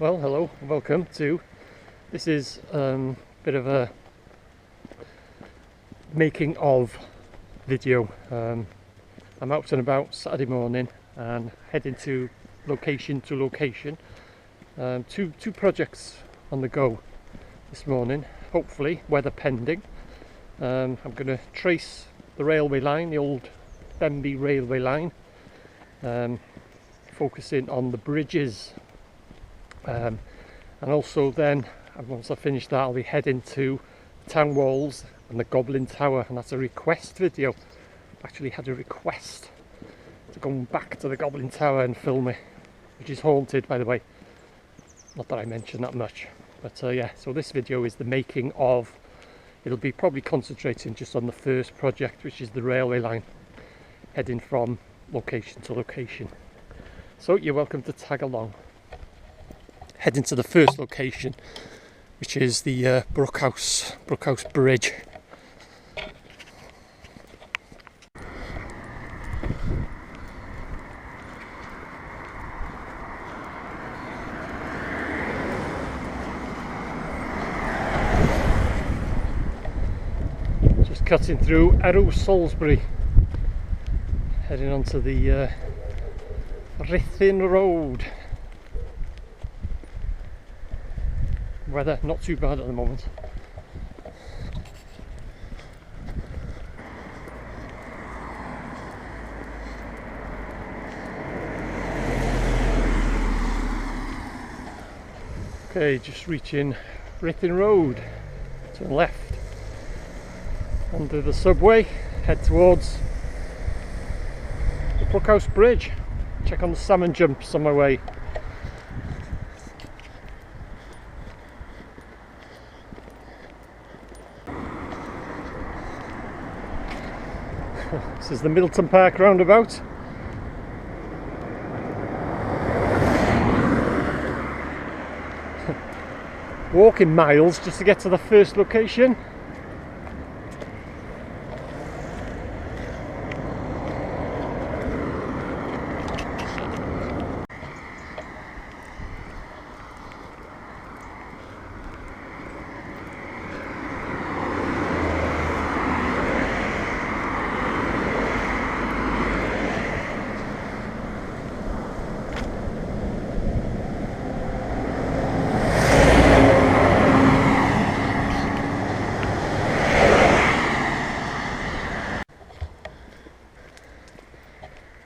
Well, hello, welcome to, this is a bit of a making of video. I'm out and about Saturday morning and heading to location. Two projects on the go this morning, hopefully weather pending. I'm going to trace the railway line, the old Denbigh railway line, focusing on the bridges. And also then, once I finish that, I'll be heading to town walls and the Goblin Tower, and that's a request video. I actually had a request to go back to the Goblin Tower and film it, which is haunted, by the way. Not that I mentioned that much, but yeah, so this video is the making of. It'll be probably concentrating just on the first project, which is the railway line, heading from location to location. So you're welcome to tag along. Heading to the first location, which is the Brookhouse Bridge. Just cutting through Arrow Salisbury, heading onto the Rhythin Road. Weather not too bad at the moment. Okay, just reaching Rhythin Road. Turn left onto the subway, head towards the Brookhouse Bridge. Check on the salmon jumps on my way. This is the Middleton Park roundabout. Walking miles just to get to the first location.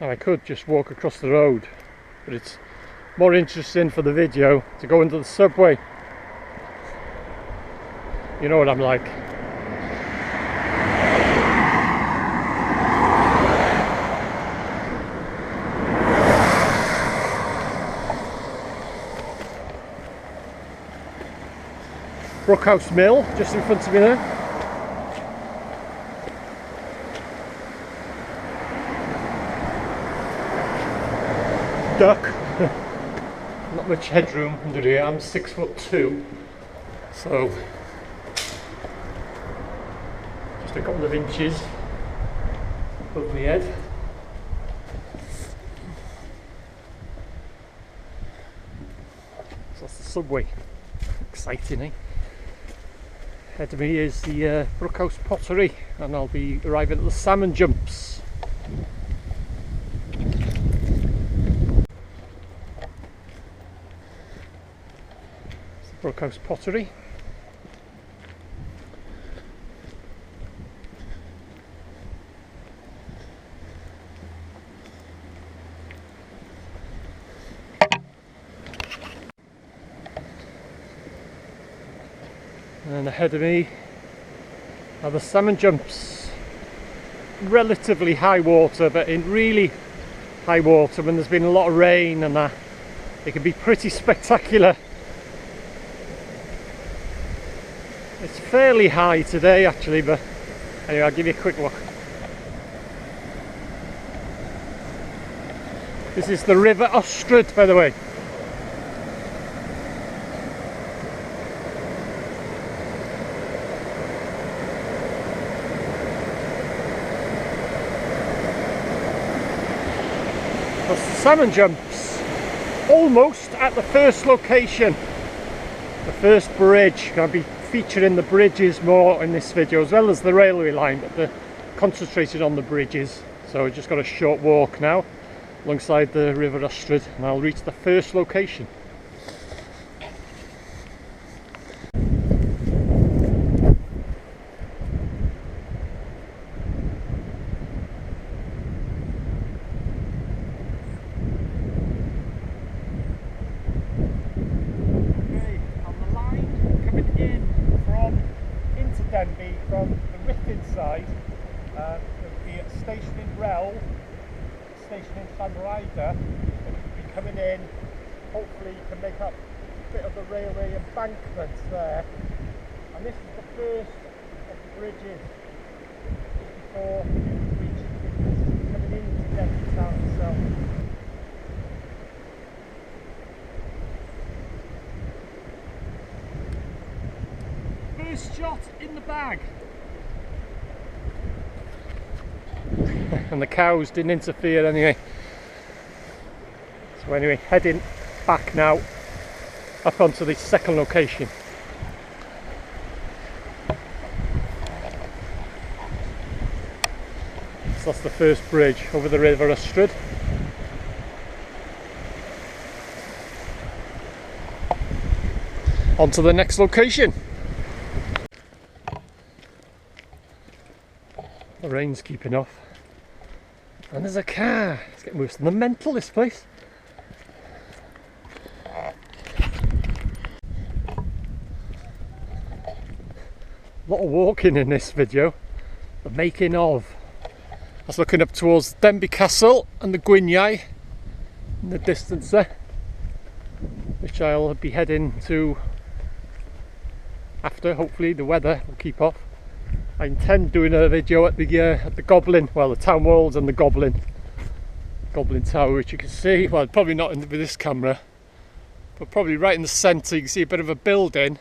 Now I could just walk across the road, but it's more interesting for the video to go into the subway. You know what I'm like. Brookhouse Mill just in front of me there. Duck. Not much headroom under here. I'm 6'2", so just a couple of inches above my head. So that's the subway. Exciting, eh? Ahead of me is the Brookhouse Pottery, and I'll be arriving at the salmon jumps. Brookhouse Pottery. And ahead of me are the salmon jumps. Relatively high water, but in really high water when there's been a lot of rain and that, they can be pretty spectacular. It's fairly high today actually, but anyway, I'll give you a quick look. This is the River Ostrud, by the way. That's the salmon jumps. almost at the first location, the first bridge. Going to be featuring the bridges more in this video, as well as the railway line, but the concentrated on the bridges. So I just got a short walk now alongside the River Ystrad, and I'll reach the first location. Denbigh from the Ruthin side, there would be a station in Rel, a station in Llanrhider, and you would be coming in. Hopefully you can make up a bit of the railway embankment there. And this is the first of the bridges before reaching coming into Denbigh town itself. First shot in the bag. And the cows didn't interfere anyway. So anyway, heading back now up onto the second location. So that's the first bridge over the River Ystrad. On to the next location. The rain's keeping off, and there's a car. It's getting worse than the mental, this place. A lot of walking in this video. The making of. I was looking up towards Denbigh Castle and the Gwyniau in the distance there, which I'll be heading to after. Hopefully the weather will keep off. I intend doing a video at the Goblin, well, the town walls and the Goblin Tower, which you can see, well, probably not with this camera, but probably right in the centre. You can see a bit of a building.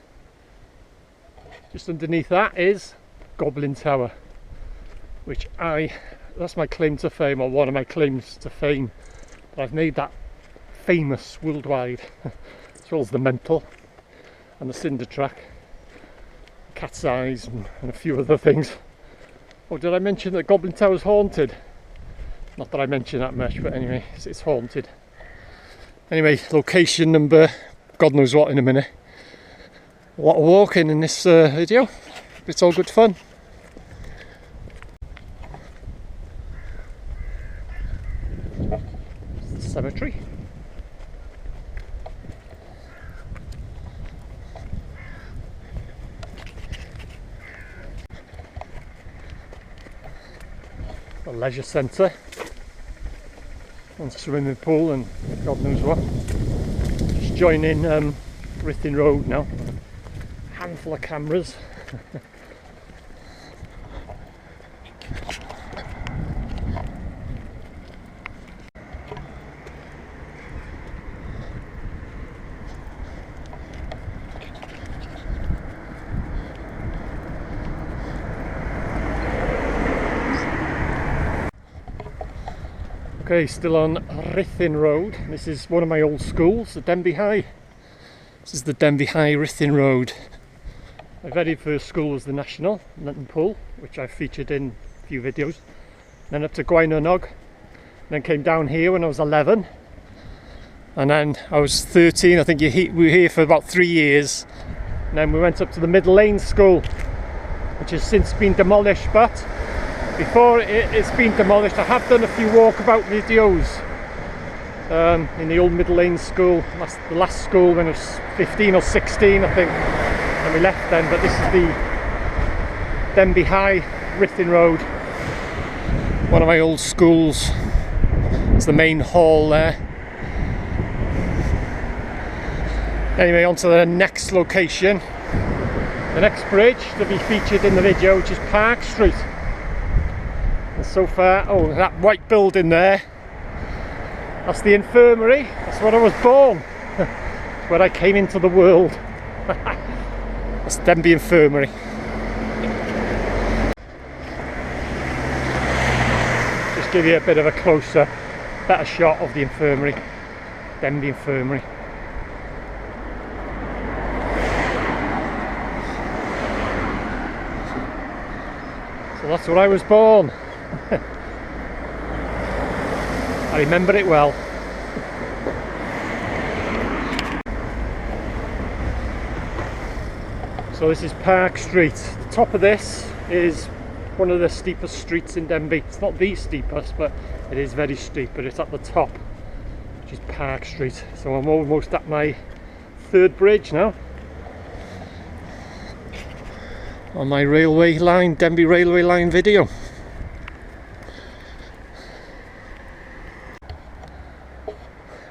Just underneath that is Goblin Tower, which that's my claim to fame, or one of my claims to fame. But I've made that famous worldwide, as well as the Mental and the Cinder Track. Cat's eyes and a few other things. Oh, did I mention that Goblin Tower's haunted? Not that I mention that much, but anyway, it's haunted. Anyway, location number, God knows what in a minute. A lot of walking in this video. It's all good fun. It's the cemetery. A leisure centre and swimming pool and God knows what. Just joining Ruthin Road now. Handful of cameras. Okay, still on Ruthin Road. This is one of my old schools, the Denbigh High. This is the Denbigh High Ruthin Road. My very first school was the National, Lenton Pool, which I've featured in a few videos. Then up to Gwyniau, then came down here when I was 11. And then I was 13, I think we were here for about 3 years. And then we went up to the Middle Lane School, which has since been demolished, but before it's been demolished, I have done a few walkabout videos in the old Middle Lane School. That's the last school when I was 15 or 16, I think, and we left then. But this is the Denbigh High, Ruthin Road, one of my old schools. It's the main hall there. Anyway, on to the next location, the next bridge to be featured in the video, which is Park Street. And so far, oh, that white building there, that's the infirmary. That's where I was born. That's where I came into the world. That's Denbigh Infirmary. Just give you a bit of a closer, better shot of the infirmary. Denbigh Infirmary. So that's where I was born. I remember it well. So this is Park Street. The top of this is one of the steepest streets in Denbigh. It's not the steepest, but it is very steep, but it's at the top, which is Park Street. So I'm almost at my third bridge now on my railway line, Denbigh railway line video.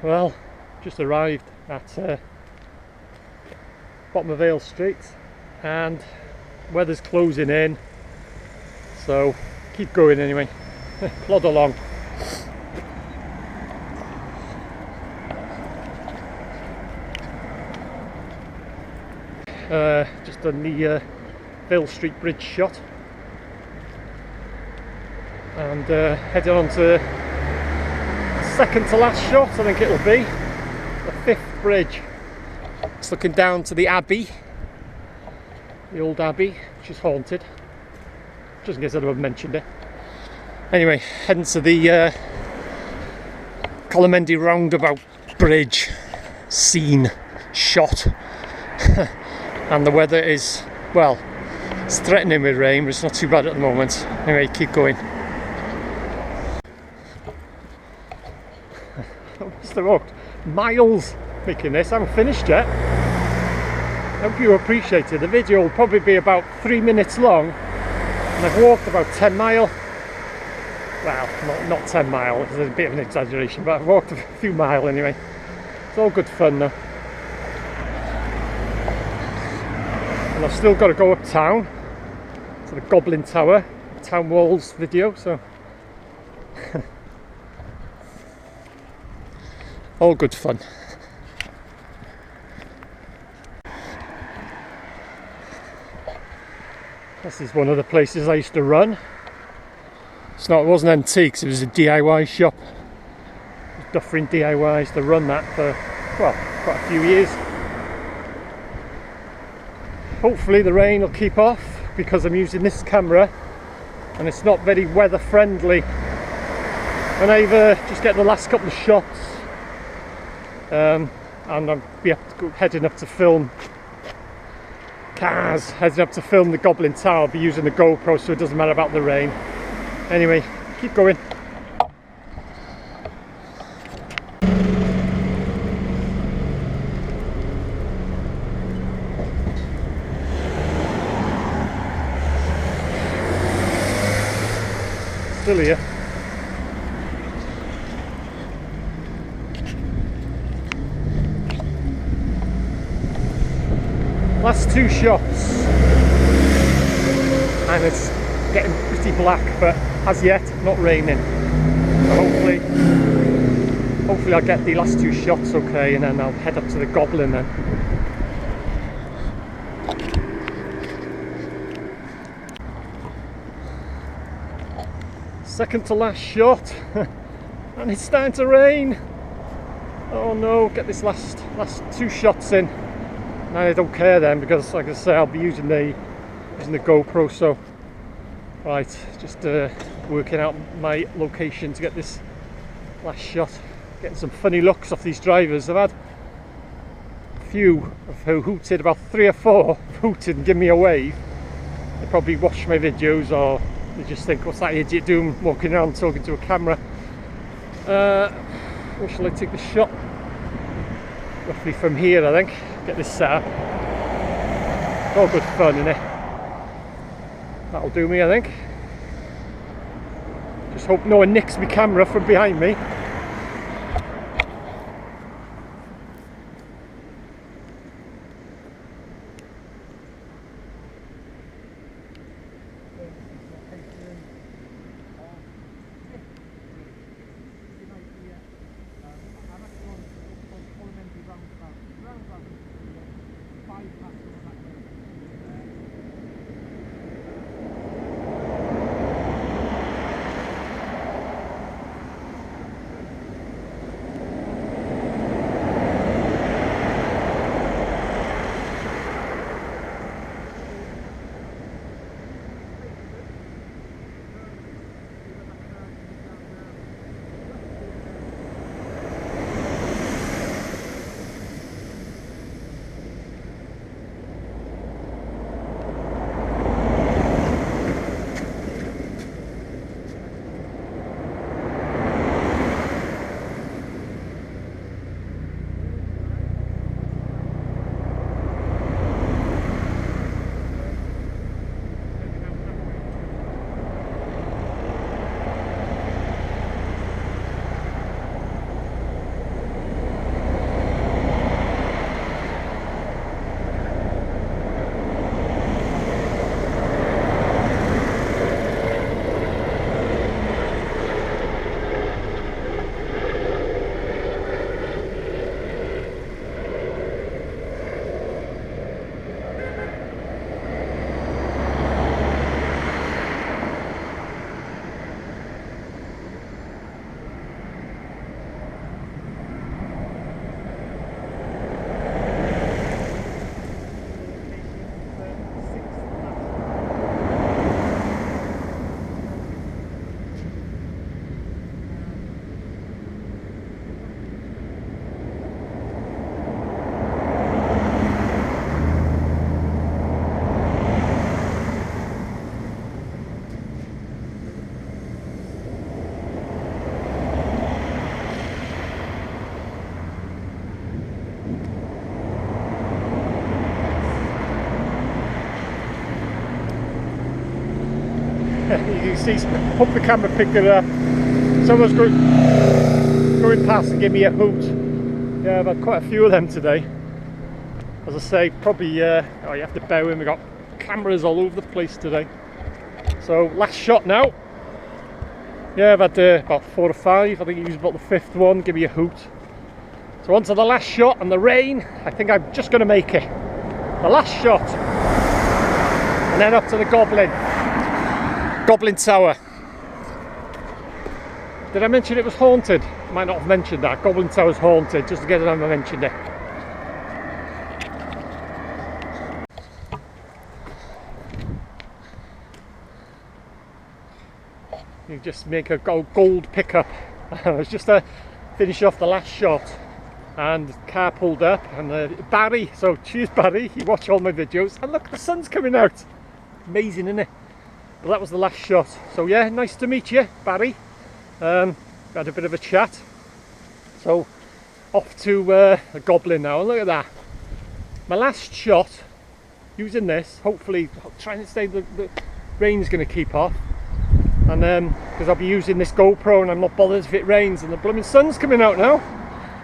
Well, just arrived at bottom of Vale Street, and weather's closing in, so keep going anyway. Plod along. Just done the Vale Street Bridge shot, and heading on to the second to last shot, I think it'll be the fifth bridge. It's looking down to the Abbey, the old Abbey, which is haunted, just in case anyone mentioned it. Anyway, heading to the Colomendy roundabout bridge scene shot. And the weather is, well, it's threatening with rain, but it's not too bad at the moment. Anyway, keep going. I must have walked miles making this. I haven't finished yet. I hope you appreciated. The video will probably be about 3 minutes long, and I've walked about 10 mile. Well, not 10 miles, it's a bit of an exaggeration, but I've walked a few mile anyway. It's all good fun though. And I've still got to go uptown to the Goblin Tower, Town Walls video, so all good fun. This is one of the places I used to run. It wasn't antiques, it was a DIY shop. Duffering DIY. I used to run that for, well, quite a few years. Hopefully the rain will keep off, because I'm using this camera and it's not very weather friendly. And I've just get the last couple of shots, and I'll be heading up to film cars, heading up to film the Goblin Tower. I'll be using the GoPro, so it doesn't matter about the rain. Anyway, keep going. Still here. Last two shots, and it's getting pretty black, but as yet not raining. So hopefully I'll get the last two shots okay, and then I'll head up to the Goblin then. Second to last shot, and it's starting to rain. Oh no, get this last two shots in. Now I don't care then, because like I say, I'll be using the GoPro. So right, just working out my location to get this last shot. Getting some funny looks off these drivers. I've had a few who hooted, about 3 or 4 hooted and give me a wave. They probably watch my videos, or they just think, what's that idiot doing walking around talking to a camera. Where shall I take the shot? Roughly from here, I think. Get this set up. It's all good fun, innit? That'll do me, I think. Just hope no one nicks my camera from behind me. You can see, hope the camera picked it up. Someone's going past and give me a hoot. Yeah, I've had quite a few of them today. As I say, probably, oh, you have to bear with me, we've got cameras all over the place today. So, last shot now. Yeah, I've had about 4 or 5, I think you used about the 5th one, give me a hoot. So on to the last shot, and the rain, I think I'm just going to make it. The last shot. And then up to the Goblin Tower. Did I mention it was haunted? I might not have mentioned that. Goblin Tower's haunted, just to get it on, I mentioned it. You just make a gold pickup. I was just to finish off the last shot, and the car pulled up, and Barry, so cheers Barry, you watch all my videos, and look, the sun's coming out. Amazing, isn't it? Well, that was the last shot. So yeah, nice to meet you, Barry. Had a bit of a chat. So off to the Goblin now, and look at that. My last shot using this, hopefully trying to stay, the rain's going to keep off. And because I'll be using this GoPro and I'm not bothered if it rains, and the blooming sun's coming out now.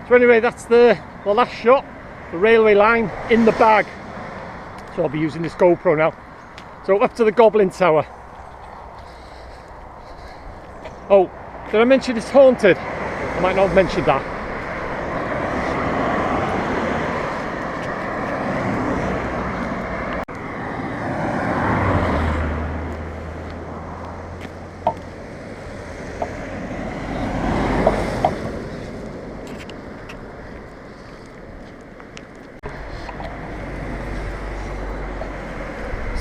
So anyway, that's the last shot, the railway line in the bag. So I'll be using this GoPro now. So up to the Goblin Tower. Oh, did I mention it's haunted? I might not have mentioned that.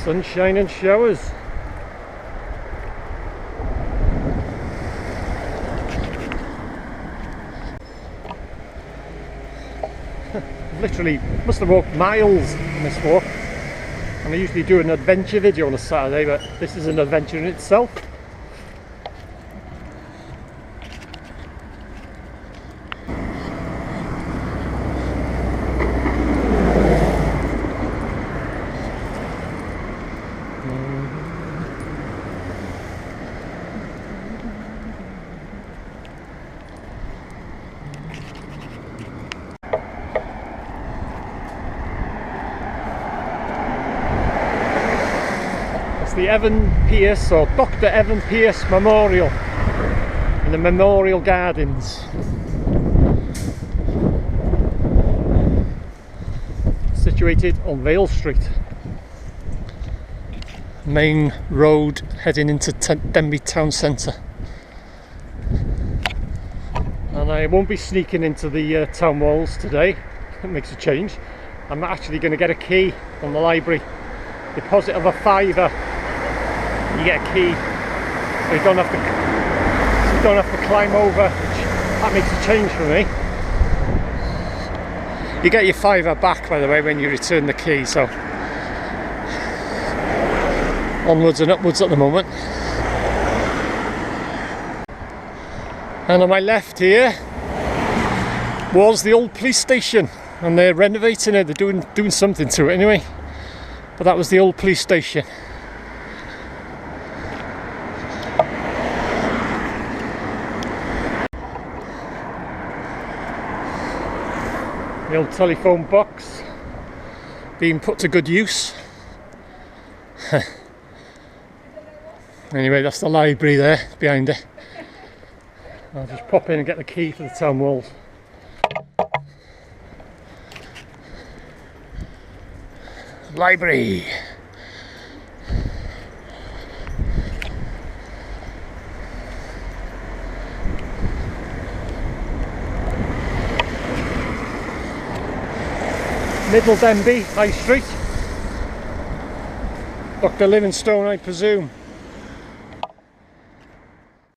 Sunshine and showers. Literally must have walked miles on this walk, and I usually do an adventure video on a Saturday, but this is an adventure in itself. The Evan Pierce, or Dr. Evan Pierce Memorial, in the Memorial Gardens. Situated on Vale Street. Main road heading into Denbigh town centre. And I won't be sneaking into the town walls today. It makes a change. I'm actually going to get a key from the library. Deposit of a £5. You get a key, so you don't have to climb over. That makes a change for me. You get your £5 back, by the way, when you return the key. So onwards and upwards at the moment. And on my left here was the old police station, and they're renovating it. They're doing something to it anyway. But that was the old police station. The old telephone box being put to good use. Anyway, that's the library there behind it. I'll just pop in and get the key for the town walls. Library. Middle Denbigh, High Street. Dr. Livingstone, I presume.